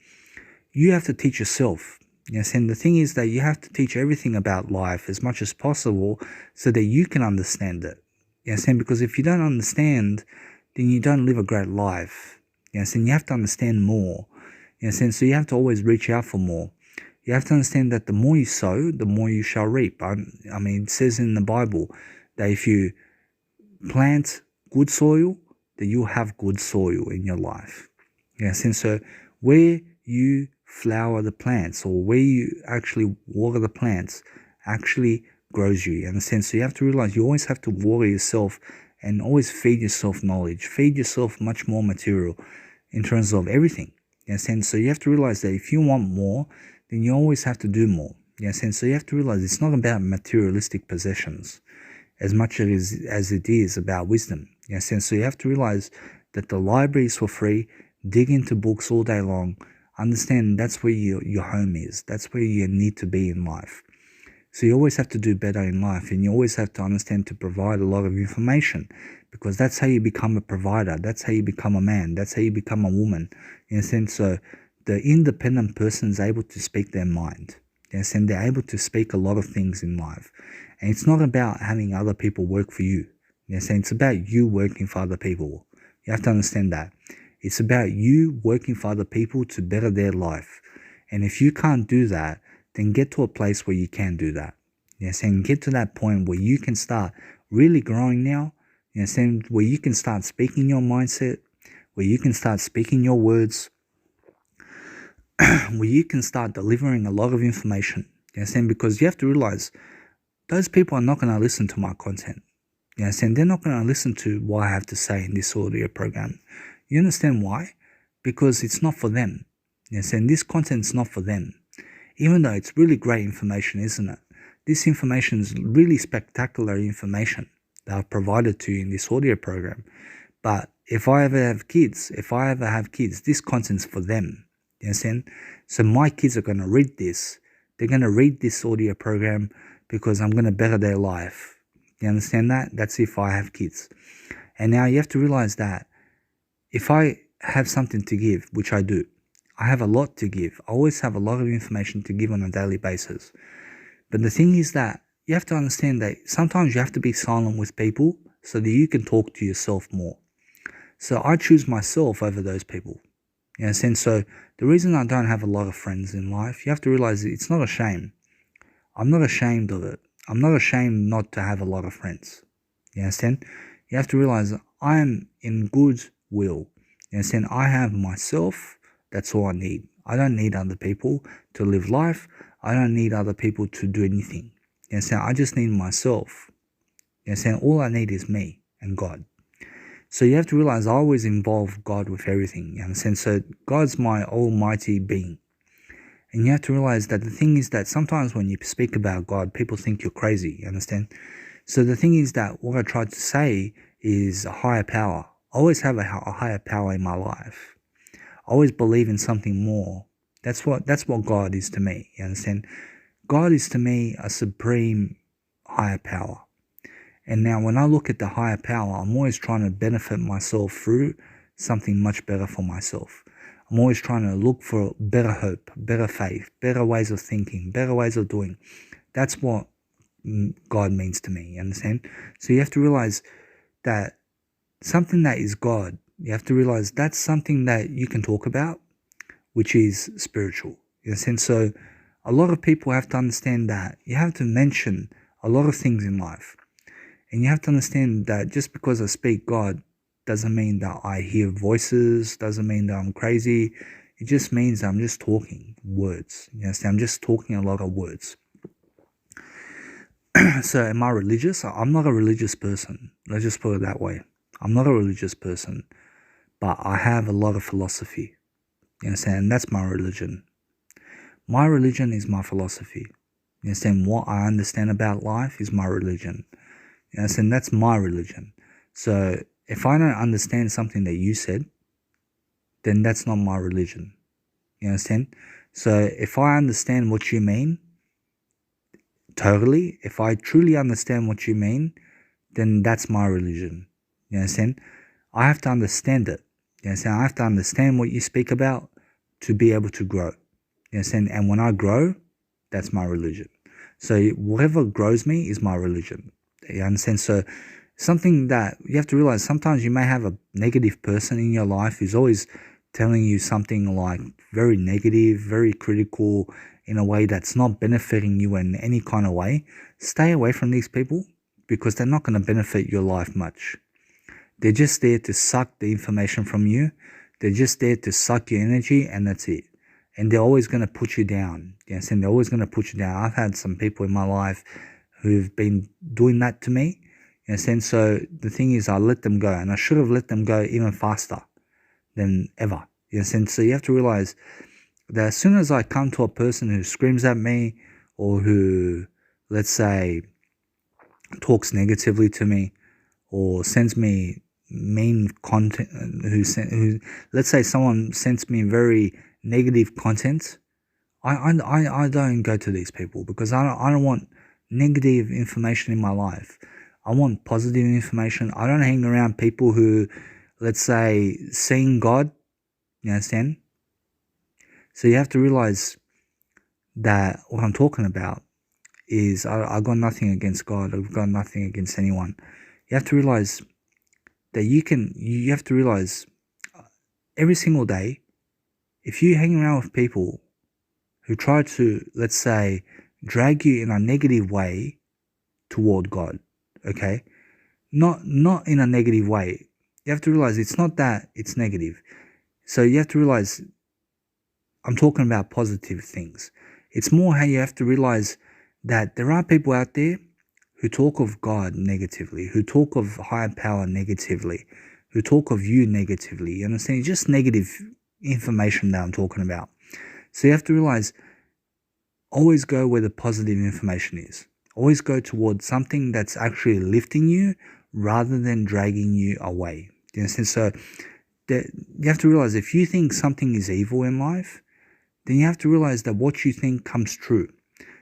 You have to teach yourself. You understand? The thing is that you have to teach everything about life as much as possible so that you can understand it. You understand? Because if you don't understand, then you don't live a great life. You understand? You have to understand more. You understand? So you have to always reach out for more. You have to understand that the more you sow, the more you shall reap. I mean, it says in the Bible that if you plant good soil, that you'll have good soil in your life. You understand? So where you flower the plants or where you actually water the plants actually grows you. You understand? So you have to realize you always have to water yourself and always feed yourself knowledge, feed yourself much more material in terms of everything. You understand? So you have to realize that if you want more, then you always have to do more. You understand? So you have to realize it's not about materialistic possessions as much as it is about wisdom. You understand? So you have to realize that the library is for free. Dig into books all day long. Understand that's where your home is. That's where you need to be in life. So you always have to do better in life, and you always have to understand to provide a lot of information, because that's how you become a provider. That's how you become a man. That's how you become a woman. In a sense, so the independent person is able to speak their mind. Yes, and they're able to speak a lot of things in life. And it's not about having other people work for you. Yes, and it's about you working for other people. You have to understand that. It's about you working for other people to better their life. And if you can't do that, then get to a place where you can do that. Yes, and get to that point where you can start really growing now. Yes, and where you can start speaking your mindset, where you can start speaking your words, where you can start delivering a lot of information. Yes, and because you have to realize those people are not going to listen to my content. Yes, and they're not going to listen to what I have to say in this audio program. You understand why? Because it's not for them. Yes, and this content is not for them. Even though it's really great information, isn't it? This information is really spectacular information that I've provided to you in this audio program. But if I ever have kids, this content's for them. You understand? So my kids are going to read this. They're going to read this audio program because I'm going to better their life. You understand that? That's if I have kids. And now you have to realize that if I have something to give, which I do, I have a lot to give. I always have a lot of information to give on a daily basis. But the thing is that you have to understand that sometimes you have to be silent with people so that you can talk to yourself more. So I choose myself over those people. You understand? So the reason I don't have a lot of friends in life, you have to realize it's not a shame. I'm not ashamed of it. I'm not ashamed not to have a lot of friends. You understand? You have to realize I am in good will. You understand? I have myself. That's all I need. I don't need other people to live life. I don't need other people to do anything. You understand? I just need myself. You understand? All I need is me and God. So you have to realize I always involve God with everything. You understand? So God's my almighty being. And you have to realize that the thing is that sometimes when you speak about God, people think you're crazy. You understand? So the thing is that what I tried to say is a higher power. I always have a higher power in my life. I always believe in something more. That's what God is to me. You understand? God is to me a supreme higher power. And now when I look at the higher power, I'm always trying to benefit myself through something much better for myself. I'm always trying to look for better hope, better faith, better ways of thinking, better ways of doing. That's what God means to me, you understand? So you have to realize that something that is God, you have to realize that's something that you can talk about, which is spiritual. You understand? So a lot of people have to understand that you have to mention a lot of things in life. And you have to understand that just because I speak God doesn't mean that I hear voices, doesn't mean that I'm crazy. It just means I'm just talking words. You understand? I'm just talking a lot of words. So am I religious? I'm not a religious person. Let's just put it that way. I'm not a religious person, but I have a lot of philosophy. You understand? And that's my religion. My religion is my philosophy. You understand? What I understand about life is my religion. You understand? That's my religion. So if I don't understand something that you said, then that's not my religion. You understand? So if I understand what you mean, totally, if I truly understand what you mean, then that's my religion. You understand? I have to understand it. You understand? I have to understand what you speak about to be able to grow. You understand? And when I grow, that's my religion. So whatever grows me is my religion. You understand? So something that you have to realize, sometimes you may have a negative person in your life who's always telling you something like very negative, very critical, in a way that's not benefiting you in any kind of way. Stay away from these people, because they're not going to benefit your life much. They're just there to suck the information from you. They're just there to suck your energy, and that's it. And they're always going to put you down. Yes, and they're always going to put you down. I've had some people in my life who've been doing that to me. Yes, and so the thing is, I let them go, and I should have let them go even faster than ever. Yes, and so you have to realize that as soon as I come to a person who screams at me, or who, let's say, talks negatively to me, or sends me mean content, let's say someone sends me very negative content, I don't go to these people, because I don't want negative information in my life. I want positive information. I don't hang around people who, let's say, seeing God. You understand? So you have to realize that what I'm talking about is I got nothing against God. I've got nothing against anyone. You have to realize that you have to realize every single day, if you hang around with people who try to, let's say, drag you in a negative way toward God, okay? Not in a negative way. You have to realize it's not that it's negative. So you have to realize I'm talking about positive things. It's more how you have to realize that there are people out there who talk of God negatively, who talk of higher power negatively, who talk of you negatively. You understand? It's just negative information that I'm talking about. So you have to realize, always go where the positive information is. Always go towards something that's actually lifting you rather than dragging you away. You understand? So you have to realize, if you think something is evil in life, then you have to realize that what you think comes true.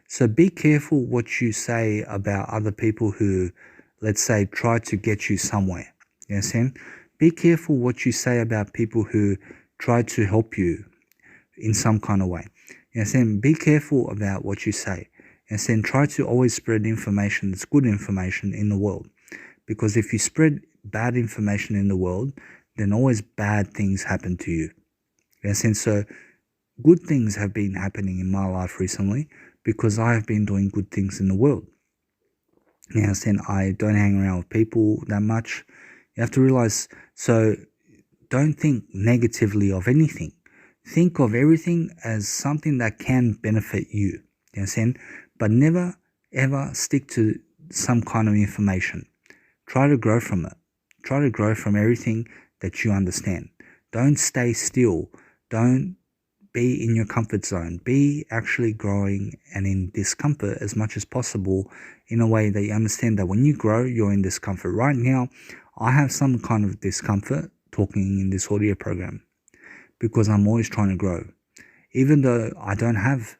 So be careful what you say about other people who, let's say, try to get you somewhere. You understand? Be careful what you say about people who try to help you in some kind of way. You understand? Be careful about what you say. You understand? Try to always spread information that's good information in the world. Because if you spread bad information in the world, then always bad things happen to you. You understand? So good things have been happening in my life recently, because I have been doing good things in the world. You understand? I don't hang around with people that much. You have to realize, so don't think negatively of anything. Think of everything as something that can benefit you. You understand? But never, ever stick to some kind of information. Try to grow from it. Try to grow from everything that you understand. Don't stay still. Don't be in your comfort zone. Be actually growing and in discomfort as much as possible, in a way that you understand that when you grow, you're in discomfort. Right now, I have some kind of discomfort talking in this audio program, because I'm always trying to grow. Even though I don't have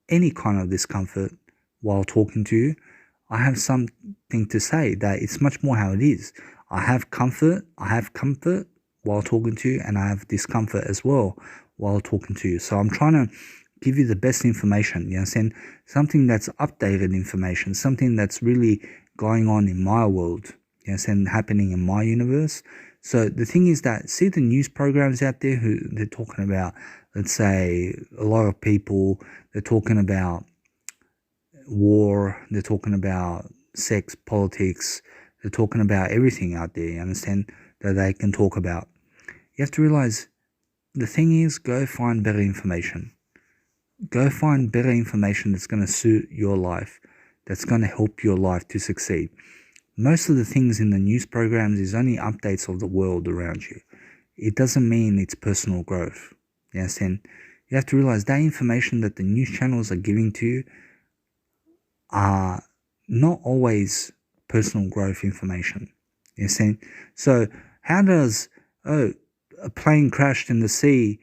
any kind of discomfort while talking to you, I have something to say that it's much more how it is. I have comfort while talking to you, and I have discomfort as well while talking to you. So I'm trying to give you the best information, you understand? Something that's updated information, something that's really going on in my world, you understand, happening in my universe. So the thing is that, see the news programs out there who they're talking about, let's say, a lot of people, they're talking about war, they're talking about sex, politics, they're talking about everything out there, you understand, that they can talk about. You have to realize, the thing is, go find better information. Go find better information that's going to suit your life, that's going to help your life to succeed. Most of the things in the news programs is only updates of the world around you. It doesn't mean it's personal growth. You understand? You have to realize that information that the news channels are giving to you are not always personal growth information. You understand? So how does, a plane crashed in the sea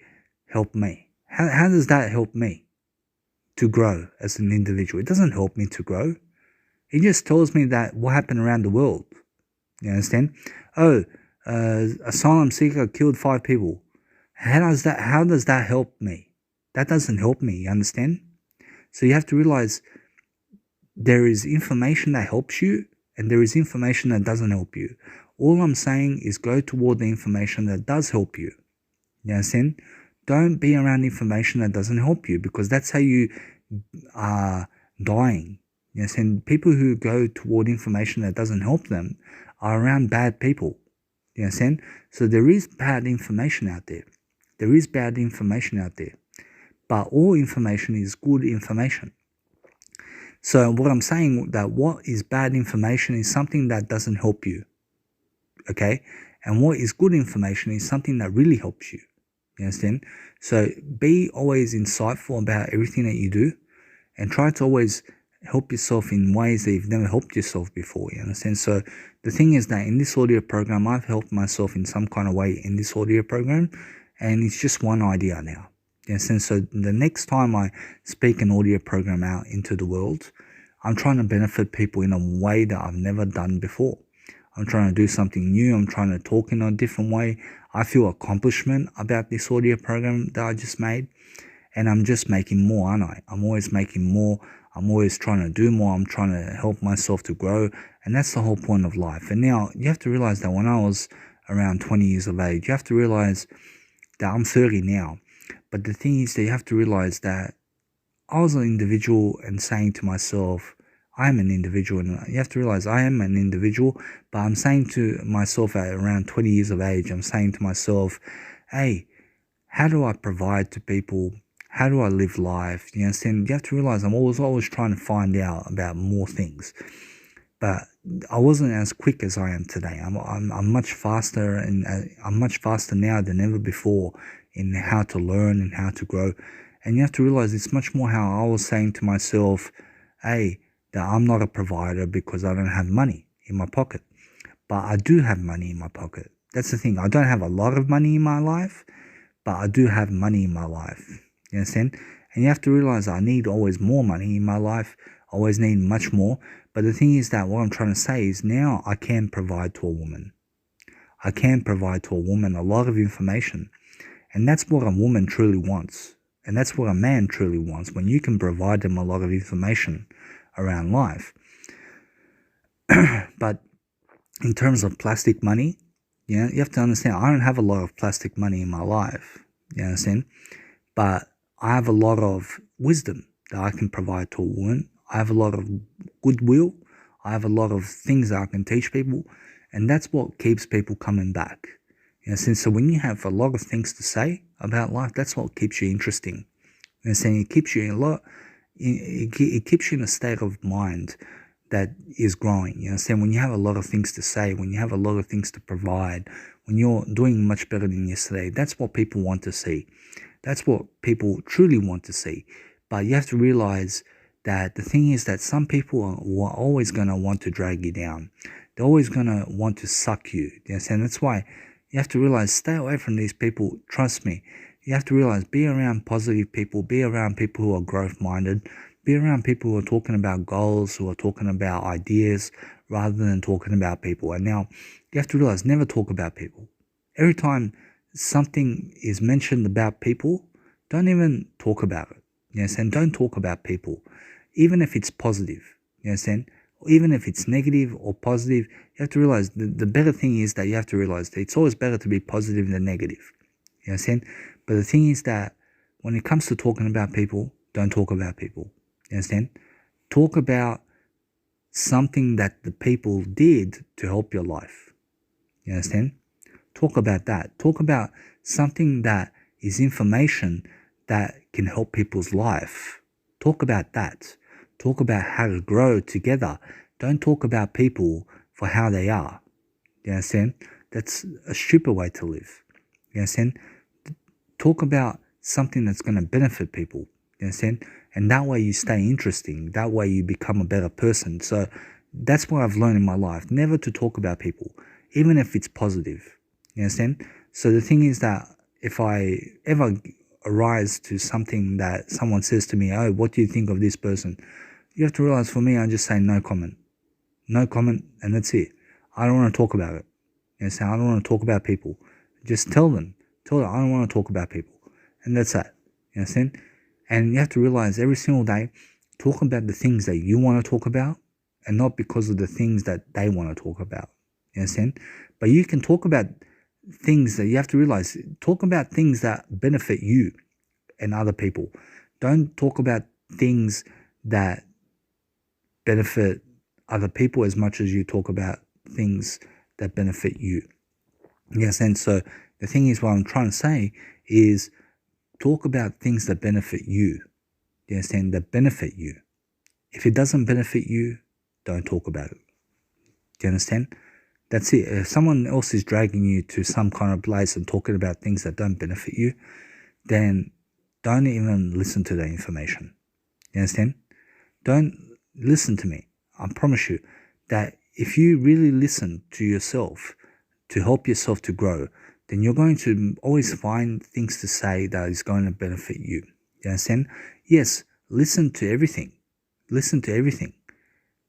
help me? How does that help me to grow as an individual? It doesn't help me to grow. It just tells me that what happened around the world. You understand? Asylum seeker killed 5 people. How does that help me? That doesn't help me, you understand? So you have to realize there is information that helps you and there is information that doesn't help you. All I'm saying is go toward the information that does help you. You understand? Don't be around information that doesn't help you, because that's how you are dying. You understand? People who go toward information that doesn't help them are around bad people. You understand? So there is bad information out there. There is bad information out there. But all information is good information. So what I'm saying, that what is bad information is something that doesn't help you. Okay? And what is good information is something that really helps you. You understand? So be always insightful about everything that you do, and try to always help yourself in ways that you've never helped yourself before. You understand? So the thing is that in this audio program, I've helped myself in some kind of way in this audio program, and it's just one idea now. You understand? So the next time I speak an audio program out into the world, I'm trying to benefit people in a way that I've never done before. I'm trying to do something new. I'm trying to talk in a different way. I feel accomplishment about this audio program that I just made, and I'm just making more, aren't I? I'm always making more. I'm always trying to do more. I'm trying to help myself to grow, and that's the whole point of life. And now you have to realize that when I was around 20 years of age, you have to realize that I'm 30 now. But the thing is that you have to realize that I was an individual and saying to myself, I'm an individual, and you have to realize I am an individual, but I'm saying to myself at around 20 years of age, I'm saying to myself, hey, how do I provide to people? How do I live life? You understand? You have to realize I'm always trying to find out about more things. But I wasn't as quick as I am today. I'm much faster, and I'm much faster now than ever before in how to learn and how to grow. And you have to realize it's much more how I was saying to myself, hey, that I'm not a provider because I don't have money in my pocket. But I do have money in my pocket. That's the thing. I don't have a lot of money in my life, but I do have money in my life. You understand? And you have to realize I need always more money in my life. I always need much more. But the thing is that what I'm trying to say is now I can provide to a woman. I can provide to a woman a lot of information. And that's what a woman truly wants. And that's what a man truly wants, when you can provide them a lot of information around life. But in terms of plastic money, you have to understand, I don't have a lot of plastic money in my life. You understand? But I have a lot of wisdom that I can provide to a woman. I have a lot of goodwill. I have a lot of things that I can teach people. And that's what keeps people coming back. You know, so when you have a lot of things to say about life, that's what keeps you interesting. And saying it keeps you it keeps you in a state of mind that is growing. You understand? When you have a lot of things to say, when you have a lot of things to provide, when you're doing much better than yesterday, that's what people want to see. That's what people truly want to see. But you have to realize that the thing is that some people are always going to want to drag you down. They're always going to want to suck you. You understand? That's why you have to realize, stay away from these people. Trust me. You have to realize, be around positive people, be around people who are growth-minded, be around people who are talking about goals, who are talking about ideas, rather than talking about people. And now, you have to realize, never talk about people. Every time something is mentioned about people, don't even talk about it. You understand? Don't talk about people, even if it's positive. You understand? Even if it's negative or positive, you have to realize the better thing is that you have to realize that it's always better to be positive than negative. You understand? But the thing is that when it comes to talking about people, don't talk about people. You understand? Talk about something that the people did to help your life. You understand? Talk about that. Talk about something that is information that can help people's life. Talk about that. Talk about how to grow together. Don't talk about people for how they are. You understand? That's a stupid way to live. You understand? Talk about something that's going to benefit people. You understand? And that way you stay interesting. That way you become a better person. So that's what I've learned in my life. Never to talk about people, even if it's positive. You understand? So the thing is that if I ever arise to something that someone says to me, oh, what do you think of this person? You have to realize for me, I just say no comment. No comment, and that's it. I don't want to talk about it. You understand? I don't want to talk about people. Just tell them I don't want to talk about people. And that's that. You understand? And you have to realize every single day, talk about the things that you want to talk about and not because of the things that they want to talk about. You understand? But you can talk about things that you have to realize, talk about things that benefit you and other people. Don't talk about things that benefit other people as much as you talk about things that benefit you. Yes, and so the thing is, what I'm trying to say is talk about things that benefit you. You understand? That benefit you. If it doesn't benefit you, don't talk about it. Do you understand? That's it. If someone else is dragging you to some kind of place and talking about things that don't benefit you, then don't even listen to that information. You understand? Don't listen to me. I promise you that if you really listen to yourself to help yourself to grow, then you're going to always find things to say that is going to benefit you. You understand? Yes, listen to everything. Listen to everything.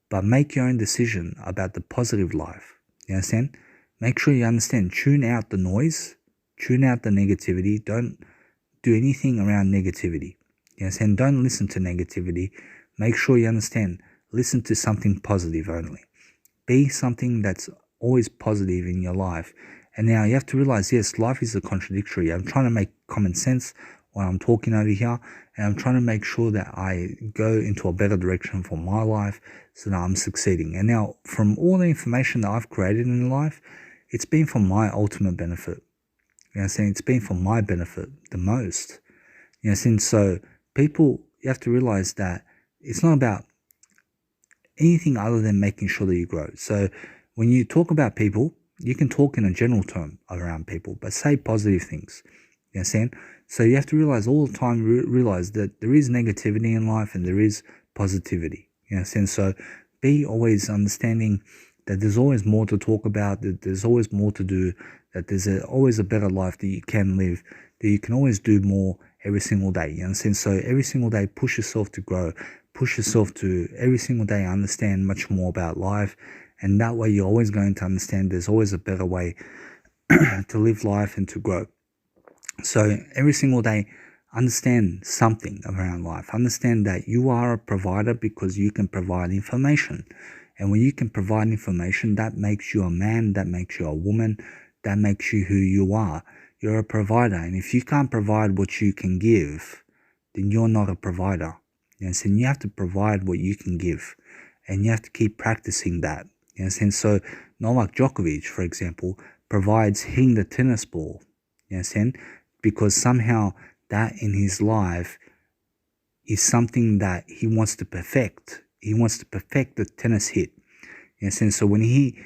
But make your own decision about the positive life. You understand? Make sure you understand. Tune out the noise. Tune out the negativity. Don't do anything around negativity. You understand? Don't listen to negativity. Make sure you understand. Listen to something positive only. Be something that's always positive in your life. And now you have to realize, yes, life is a contradictory. I'm trying to make common sense when I'm talking over here, and I'm trying to make sure that I go into a better direction for my life so that I'm succeeding. And now, from all the information that I've created in life, it's been for my ultimate benefit. You know what I'm saying? It's been for my benefit the most. You know what I'm saying? So people, you have to realize that it's not about anything other than making sure that you grow. So when you talk about people, you can talk in a general term around people, but say positive things. You understand? So you have to realize all the time, realize that there is negativity in life and there is positivity. You understand? So be always understanding that there's always more to talk about, that there's always more to do, that there's always a better life that you can live, that you can always do more every single day. You understand? So every single day, push yourself to grow, push yourself to every single day understand much more about life. And that way you're always going to understand there's always a better way to live life and to grow. So every single day, understand something around life. Understand that you are a provider because you can provide information. And when you can provide information, that makes you a man, that makes you a woman, that makes you who you are. You're a provider. And if you can't provide what you can give, then you're not a provider. You know, so you have to provide what you can give. And you have to keep practicing that. You know, so Novak Djokovic, for example, provides hitting the tennis ball. You understand? Because somehow that in his life is something that he wants to perfect. He wants to perfect the tennis hit. You understand? So when he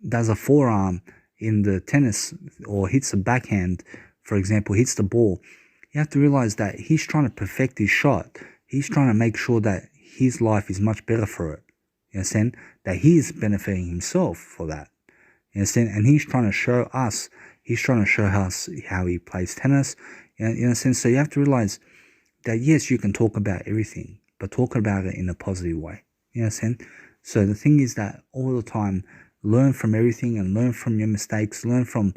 does a forearm in the tennis or hits a backhand, for example, hits the ball, you have to realize that he's trying to perfect his shot. He's trying to make sure that his life is much better for it. You understand? That he's benefiting himself for that. You understand? And he's trying to show us, how he plays tennis. You understand? So you have to realize that yes, you can talk about everything, but talk about it in a positive way. You understand? So the thing is that all the time, learn from everything and learn from your mistakes, learn from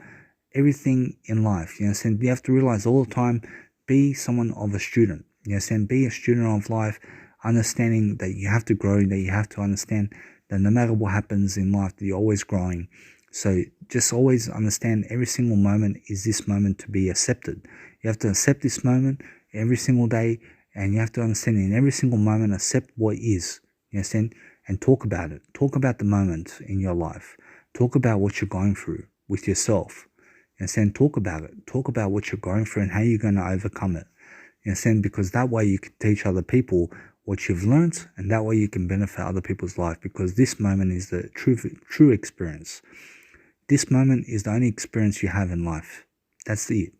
everything in life. You understand? You have to realize all the time, be someone of a student. You understand? Be a student of life, understanding that you have to grow, that you have to understand that no matter what happens in life, that you're always growing. So just always understand every single moment is this moment to be accepted. You have to accept this moment every single day, and you have to understand in every single moment, accept what is. You understand? And talk about it. Talk about the moment in your life. Talk about what you're going through with yourself. You understand? Talk about it. Talk about what you're going through and how you're going to overcome it. You understand? Because that way you can teach other people what you've learned, and that way you can benefit other people's life, because this moment is the true experience. This moment is the only experience you have in life. That's it.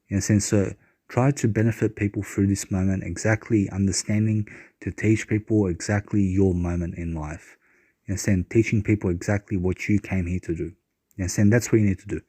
You understand? So Try to benefit people through this moment, exactly understanding to teach people exactly your moment in life. You understand? Teaching people exactly what you came here to do. You understand? That's what you need to do.